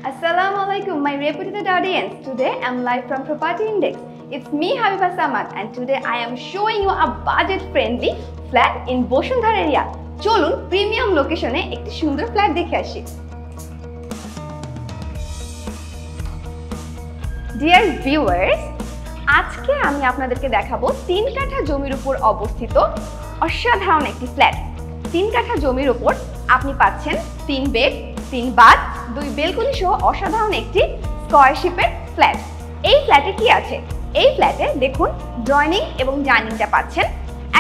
Assalamualaikum, my reputed audience. Today I'm live from Property Index. It's me, Habiba Samad, and today I am showing you a budget-friendly flat in Boshundhara area. চলুন premium লোকেশনে একটি সুন্দর flat দেখে আসি। Dear viewers, আজকে আমি আপনাদেরকে দেখাবো 3 কাঠা জমির উপর অবস্থিত অসাধারণ একটি ফ্ল্যাট। 3 কাঠা জমির উপর আপনি পাচ্ছেন 3 বেড, 3 বাথ, 2 বেলকনি সহ অসাধারণ একটি স্কয়ার শেপের ফ্ল্যাট। এই ফ্ল্যাটে কি আছে? এই ফ্ল্যাটে দেখুন জয়নিং এবং ডাইনিংটা পাচ্ছেন,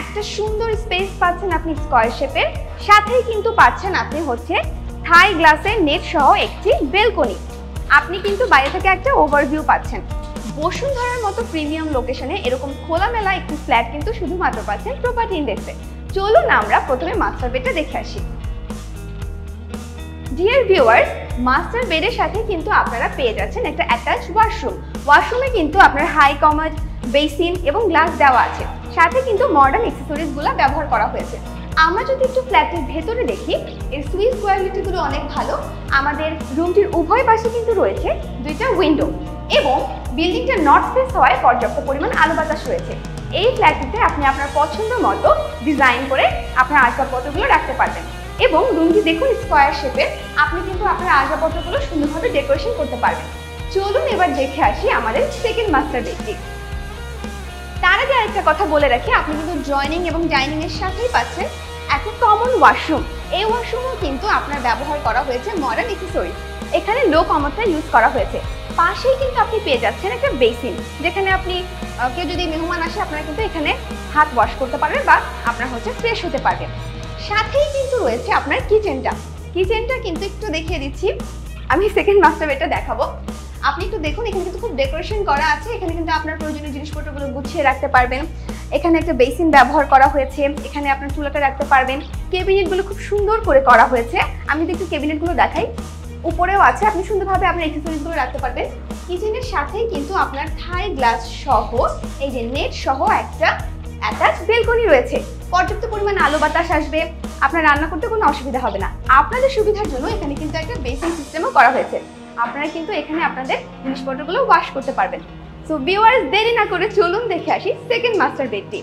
একটা সুন্দর স্পেস পাচ্ছেন আপনি স্কয়ার শেপের, সাথেই কিন্তু পাচ্ছেন আপনি হচ্ছে থাই গ্লাসের নেট সহ একটি বেলকনি। আপনি কিন্তু বাইরে থেকে একটা ওভারভিউ পাচ্ছেন। বসুন্ধরার মতো প্রিমিয়াম লোকেশনে এরকম খোলামেলা একটি ফ্ল্যাট কিন্তু শুধুমাত্র পাচ্ছেন প্রপার্টি ইন্ডেক্সে। চলুন আমরা প্রথমে মাস্টার বেডটা দেখে আসি। ডিয়ার ভিউয়ার্স, মাস্টার বেডের সাথে কিন্তু আপনারা পেয়ে যাচ্ছেন একটা অ্যাটাচ ওয়াশরুম। ওয়াশরুমে কিন্তু আপনার হাই কমোড, বেসিন এবং গ্লাস দেওয়া আছে, সাথে কিন্তু মডার্ন অ্যাক্সেসরিজগুলো ব্যবহার করা হয়েছে। আমরা যদি একটু ফ্ল্যাটের ভেতরে দেখি, এর সুইচ কোয়ালিটিগুলো অনেক ভালো। আমাদের রুমটির উভয় পাশে কিন্তু রয়েছে 2টা উইন্ডো এবং বিল্ডিংটা নর্থ ফেস হওয়ায় পর্যাপ্ত পরিমাণ আলো বাতাস রয়েছে। এই ফ্ল্যাটটিতে আপনি আপনার পছন্দ মতো ডিজাইন করে আপনার আসবাবপত্রগুলো রাখতে পারবেন এবং রুমটি দেখুন স্কয়ার শেপের, আপনি কিন্তু আপনার আসবাবপত্রগুলো সুন্দরভাবে ডেকোরেশন করতে পারবেন। চলুন এবার দেখে আসি আমাদের সেকেন্ড মাস্টার বেডটি। তার আগে আরেকটা কথা বলে রাখি, আপনি কিন্তু জয়নিং এবং ডাইনিং এর সাথেই পাচ্ছেন একটা কমন ওয়াশরুম। এই ওয়াশরুমও কিন্তু আপনার ব্যবহার করা হয়েছে মডার্ন অ্যাক্সেসরিজ। এখানে লো কমোডটা ইউজ করা হয়েছে। পাশেই কিন্তু আপনি পেয়ে যাচ্ছেন একটা বেসিন, যেখানে আপনি কেউ যদি মেহমান আসে আপনারা কিন্তু এখানে হাত ওয়াশ করতে পারবেন বা আপনার হচ্ছে ফ্রেশ হতে পারবেন। সাথেই কিন্তু রয়েছে আপনার কিচেনটা কিন্তু একটু দেখিয়ে দিচ্ছি। আমি সেকেন্ড মাস্টার বেডটা দেখাবো, আপনি একটু দেখুন। এখানে কিন্তু খুব ডেকোরেশন করা আছে, এখানে কিন্তু আপনার প্রয়োজনীয় জিনিসপত্রগুলো গুছিয়ে রাখতে পারবেন। এখানে একটা বেসিন ব্যবহার করা হয়েছে, এখানে আপনার চুলাটা রাখতে পারবেন। ক্যাবিনেটগুলো খুব সুন্দর করে করা হয়েছে, আমি যদি একটু ক্যাবিনেটগুলো দেখাই, উপরেও আছে, আপনি সুন্দরভাবে আপনার অ্যাক্সেসরিজগুলো রাখতে পারবেন। কিচেনের সাথেই কিন্তু আপনার থাই গ্লাস সহ এই যে নেট সহ একটা অ্যাটাচ বেলকনি রয়েছে। পর্যাপ্ত পরিমাণ আলো বাতাস আসবে, আপনার রান্না করতে কোনো অসুবিধা হবে না। আপনাদের সুবিধার জন্য এখানে কিন্তু একটা বেসিন সিস্টেমও করা হয়েছে, আপনারা কিন্তু এখানে আপনাদের জিনিসপত্রগুলো ওয়াশ করতে পারবেন। সো ভিউয়ার্স, দেরি না করে চলুন দেখে আসি সেকেন্ড মাস্টার বেডটি।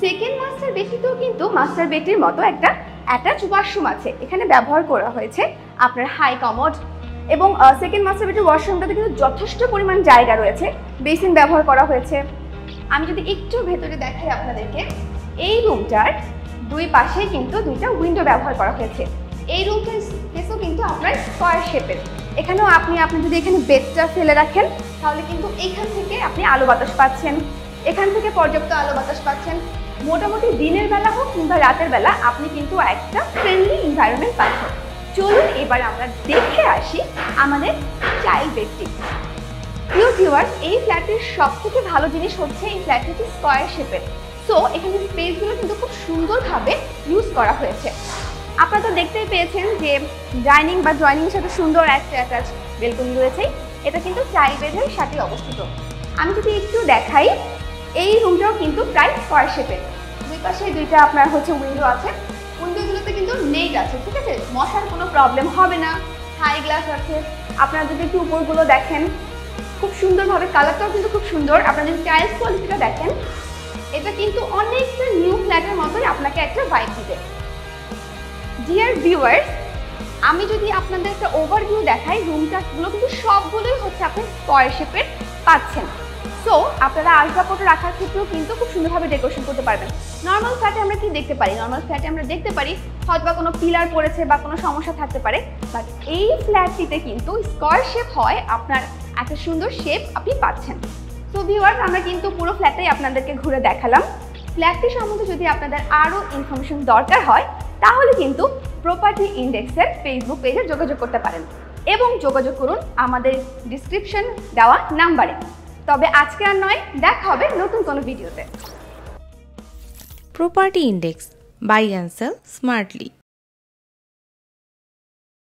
সেকেন্ড মাস্টার বেডটিতেও কিন্তু মাস্টার বেডটির মতো একটা অ্যাটাচ ওয়াশরুম আছে। এখানে ব্যবহার করা হয়েছে আপনার হাই কমোড এবং সেকেন্ড মাস্টার বেডের ওয়াশরুমটাতে কিন্তু যথেষ্ট পরিমাণ জায়গা রয়েছে, বেসিন ব্যবহার করা হয়েছে। আমি যদি একটু ভেতরে দেখাই আপনাদেরকে, এই রুমটার 2 পাশেই কিন্তু 2টা উইন্ডো ব্যবহার করা হয়েছে। এই রুমটার স্পেসও কিন্তু আপনার স্কয়ার শেপের। এখানেও আপনি যদি এখানে বেডটা ফেলে রাখেন, তাহলে কিন্তু এখান থেকে আপনি আলো বাতাস পাচ্ছেন, এখান থেকে পর্যাপ্ত আলো বাতাস পাচ্ছেন। মোটামুটি দিনের বেলা হোক কিংবা রাতের বেলা আপনি কিন্তু একটা ফ্রেন্ডলি এনভায়রনমেন্ট পাচ্ছেন। চলুন এবার আমরা দেখে আসি আমাদের চাইল্ড বেডটি। প্রিয় ভিউয়ার্স, এই ফ্ল্যাটের সবথেকে ভালো জিনিস হচ্ছে এই ফ্ল্যাটটি স্কয়ার শেপের। সো এখানে স্পেসগুলো কিন্তু খুব সুন্দরভাবে ইউজ করা হয়েছে। আপনারা তো দেখতেই পেয়েছেন যে ডাইনিং বা জয়নিং এর সাথে সুন্দর একটা অ্যাটাচ বেলকনি রয়েছে। এটা কিন্তু চাইল্ড বেডের সাথে অবস্থিত। আমি যদি একটু দেখাই, এই রুমটাও কিন্তু প্রায় স্কয়ার শেপের। 2 পাশে 2টা আপনার হচ্ছে উইন্ডো আছে, উইন্ডোগুলোতে কিন্তু নেট আছে, ঠিক আছে, মশার কোনো প্রবলেম হবে না। হাই গ্লাস আছে, আপনারা যদি একটু উপরগুলো দেখেন খুব সুন্দরভাবে, কালারটাও কিন্তু খুব সুন্দর। আপনারা যদি টাইলস কোয়ালিটিটা দেখেন, এটা কিন্তু অনেকটা নিউ ফ্ল্যাটের মতোই আপনাকে একটা ভাইব দিবে। ডিয়ার ভিউয়ার্স, আমি যদি আপনাদের একটা ওভারভিউ দেখাই, রুমটাগুলো কিন্তু সবগুলোই হচ্ছে আপনি স্কয়ার শেপের পাচ্ছেন। সো আপনারা আসবাবপত্র রাখার ক্ষেত্রেও কিন্তু খুব সুন্দরভাবে ডেকোরেশন করতে পারবেন। নর্মাল ফ্ল্যাটে আমরা কি দেখতে পারি? নর্মাল ফ্ল্যাটে আমরা দেখতে পারি হয়তো বা কোনো পিলার পড়েছে বা কোনো সমস্যা থাকতে পারে, বাট এই ফ্ল্যাটটিতে কিন্তু স্কয়ার শেপ হয়, আপনার একটা সুন্দর শেপ আপনি পাচ্ছেন। সো ভিউয়ার্স, আমরা কিন্তু পুরো ফ্ল্যাটটাই আপনাদেরকে ঘুরে দেখালাম। ফ্ল্যাটটি সম্বন্ধে যদি আপনাদের আরও ইনফরমেশন দরকার হয়, তাহলে কিন্তু প্রপার্টি ইন্ডেক্সের ফেসবুক পেজে যোগাযোগ করতে পারেন এবং যোগাযোগ করুন আমাদের ডিসক্রিপশন দেওয়া নাম্বারে। তবে আজকে আর নয়, দেখা হবে নতুন কোনো ভিডিওতে। Property index, buy and sell smartly.